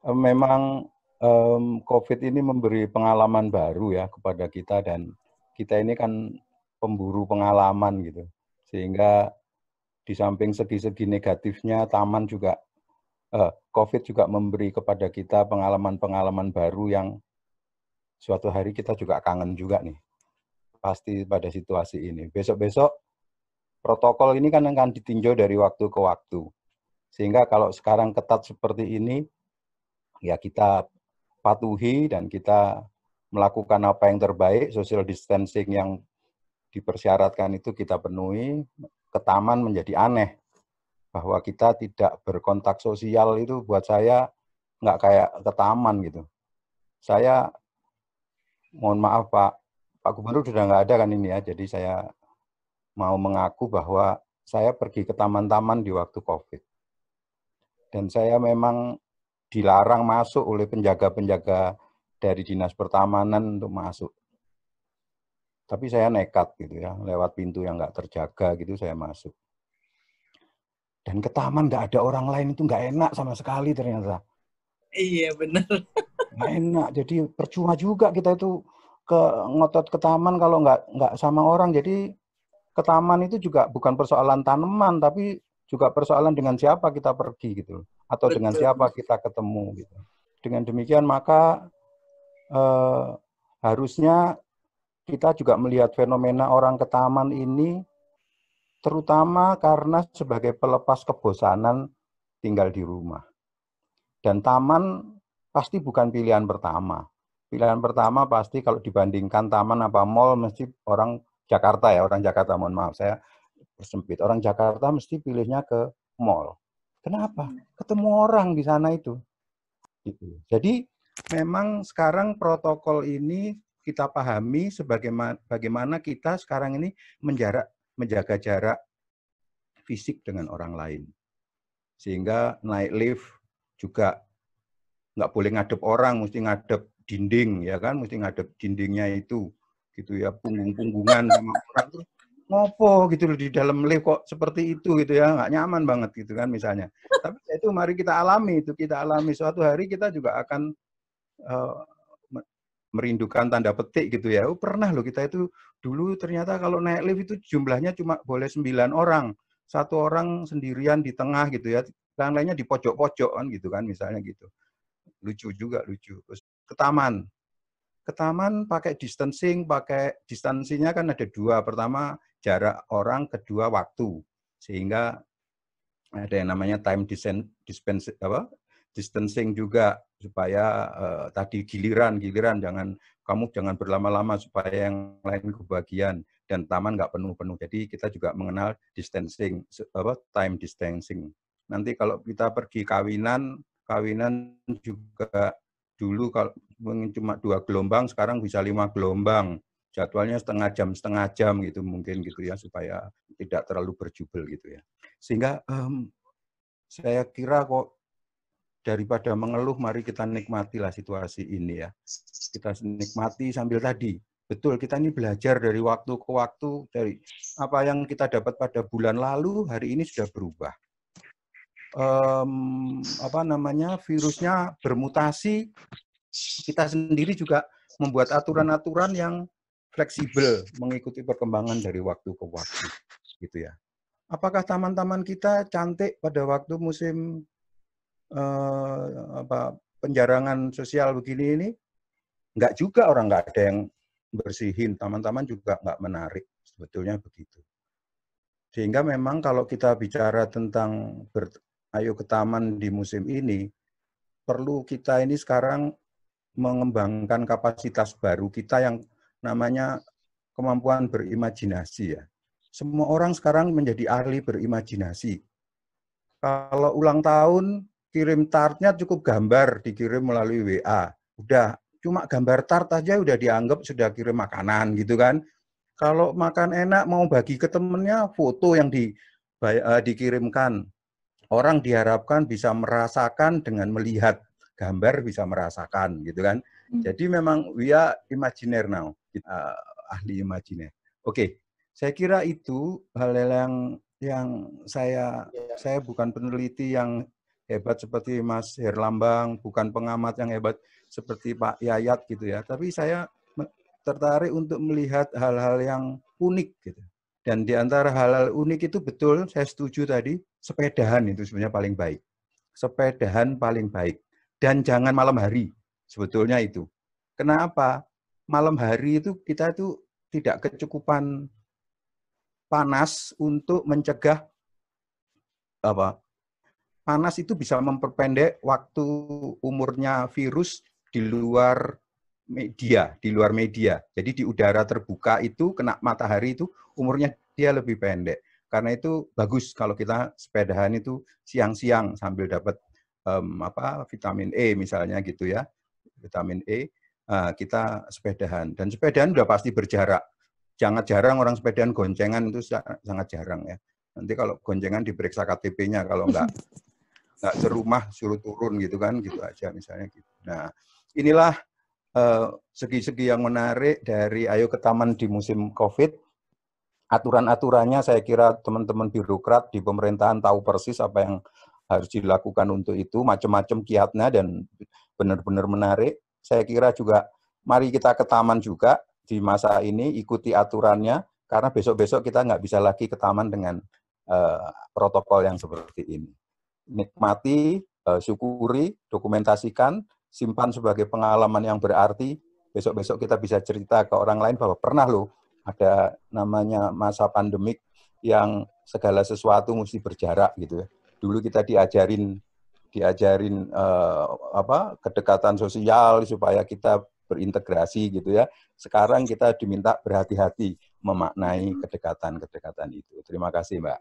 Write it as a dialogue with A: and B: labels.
A: Memang COVID ini memberi pengalaman baru ya kepada kita dan kita ini kan pemburu pengalaman gitu. Sehingga di samping segi-segi negatifnya, COVID juga memberi kepada kita pengalaman-pengalaman baru yang suatu hari kita juga kangen juga nih. Pasti pada situasi ini. Besok-besok protokol ini kan akan ditinjau dari waktu ke waktu. Sehingga kalau sekarang ketat seperti ini, ya kita patuhi dan kita melakukan apa yang terbaik, social distancing yang dipersyaratkan itu kita penuhi, ke taman menjadi aneh. Bahwa kita tidak berkontak sosial itu buat saya nggak kayak ke taman gitu. Saya, mohon maaf Pak Gubernur sudah nggak ada kan ini ya, jadi saya mau mengaku bahwa saya pergi ke taman-taman di waktu COVID. Dan saya memang dilarang masuk oleh penjaga-penjaga dari Dinas Pertamanan untuk masuk. Tapi saya nekat gitu ya, lewat pintu yang nggak terjaga gitu saya masuk. Dan ke taman nggak ada orang lain itu nggak enak sama sekali ternyata.
B: Iya benar.
A: Nggak enak, jadi percuma juga kita itu ngotot ke taman kalau nggak sama orang. Jadi ke taman itu juga bukan persoalan tanaman, tapi juga persoalan dengan siapa kita pergi gitu, atau dengan
B: Betul.
A: siapa kita ketemu gitu. Dengan demikian maka harusnya kita juga melihat fenomena orang ke taman ini terutama karena sebagai pelepas kebosanan tinggal di rumah. Dan taman pasti bukan pilihan pertama. Pilihan pertama pasti kalau dibandingkan taman apa mall, mesti orang Jakarta ya, orang Jakarta, mohon maaf saya persempit. Orang Jakarta mesti pilihnya ke mall. Kenapa? Ketemu orang di sana itu. Gitu. Jadi memang sekarang protokol ini kita pahami bagaimana kita sekarang ini menjaga jarak fisik dengan orang lain. Sehingga naik lift juga nggak boleh ngadep orang, mesti ngadep dinding, ya kan? Mesti ngadep dindingnya itu, gitu ya, punggung-punggungan sama orang tuh ngopo gitu loh di dalam lift kok seperti itu gitu ya, nggak nyaman banget gitu kan misalnya. Tapi itu mari kita alami, itu kita alami. Suatu hari kita juga akan uh, merindukan tanda petik gitu ya. Oh, pernah loh kita itu dulu ternyata kalau naik lift itu jumlahnya cuma boleh 9 orang. Satu orang sendirian di tengah gitu ya. Yang lainnya di pojok-pojok kan gitu kan misalnya gitu. Lucu juga, lucu. Terus ke taman. Ke taman pakai distansinya kan ada dua. Pertama jarak orang, kedua waktu. Sehingga ada yang namanya time distancing juga supaya tadi giliran kamu jangan berlama-lama supaya yang lain kebagian dan taman nggak penuh-penuh. Jadi kita juga mengenal time distancing. Nanti kalau kita pergi kawinan juga dulu kalau cuma 2 gelombang, sekarang bisa 5 gelombang. Jadwalnya setengah jam gitu mungkin gitu ya supaya tidak terlalu berjubel gitu ya. Sehingga saya kira kok daripada mengeluh, mari kita nikmatilah situasi ini ya. Kita nikmati sambil tadi. Betul, kita ini belajar dari waktu ke waktu, dari apa yang kita dapat pada bulan lalu, hari ini sudah berubah. Virusnya bermutasi, kita sendiri juga membuat aturan-aturan yang fleksibel mengikuti perkembangan dari waktu ke waktu, gitu ya. Apakah taman-taman kita cantik pada waktu musim penjarangan sosial begini ini? Enggak juga, orang nggak ada yang bersihin, taman-taman juga nggak menarik, sebetulnya begitu. Sehingga memang kalau kita bicara tentang ayo ke taman di musim ini, perlu kita ini sekarang mengembangkan kapasitas baru kita yang namanya kemampuan berimajinasi ya. Semua orang sekarang menjadi ahli berimajinasi. Kalau ulang tahun, kirim tartnya cukup gambar, dikirim melalui WA. Udah, cuma gambar tart aja udah dianggap sudah kirim makanan gitu kan. Kalau makan enak mau bagi ke temennya, foto yang dikirimkan. Orang diharapkan bisa merasakan dengan melihat gambar, bisa merasakan gitu kan. Jadi memang we are imaginer now, ahli imajiner. Oke, saya kira itu hal-hal yang saya bukan peneliti yang hebat seperti Mas Herlambang, bukan pengamat yang hebat seperti Pak Yayat gitu ya. Tapi saya tertarik untuk melihat hal-hal yang unik gitu. Dan di antara hal-hal unik itu betul, saya setuju tadi, sepedahan itu sebenarnya paling baik. Sepedahan paling baik. Dan jangan malam hari, sebetulnya itu. Kenapa? Malam hari itu kita itu tidak kecukupan panas untuk mencegah apa? Panas itu bisa memperpendek waktu umurnya virus di luar media. Jadi di udara terbuka itu kena matahari itu umurnya dia lebih pendek. Karena itu bagus kalau kita sepedahan itu siang-siang sambil dapat vitamin E misalnya gitu ya. Vitamin E kita sepedahan dan sepedahan udah pasti berjarak. Jangan jarang orang sepedahan goncengan itu sangat jarang ya. Nanti kalau goncengan diperiksa KTP-nya, kalau nggak serumah suruh turun gitu kan, gitu aja misalnya gitu. Nah, inilah segi-segi yang menarik dari Ayo ke Taman di musim COVID. Aturan-aturannya saya kira teman-teman birokrat di pemerintahan tahu persis apa yang harus dilakukan untuk itu, macam-macam kiatnya dan benar-benar menarik. Saya kira juga mari kita ke taman juga di masa ini, ikuti aturannya, karena besok-besok kita nggak bisa lagi ke taman dengan protokol yang seperti ini. Nikmati, syukuri, dokumentasikan, simpan sebagai pengalaman yang berarti. Besok-besok kita bisa cerita ke orang lain bahwa pernah loh ada namanya masa pandemik yang segala sesuatu mesti berjarak gitu ya. Dulu kita diajarin kedekatan sosial supaya kita berintegrasi gitu ya. Sekarang kita diminta berhati-hati memaknai kedekatan-kedekatan itu. Terima kasih, Mbak.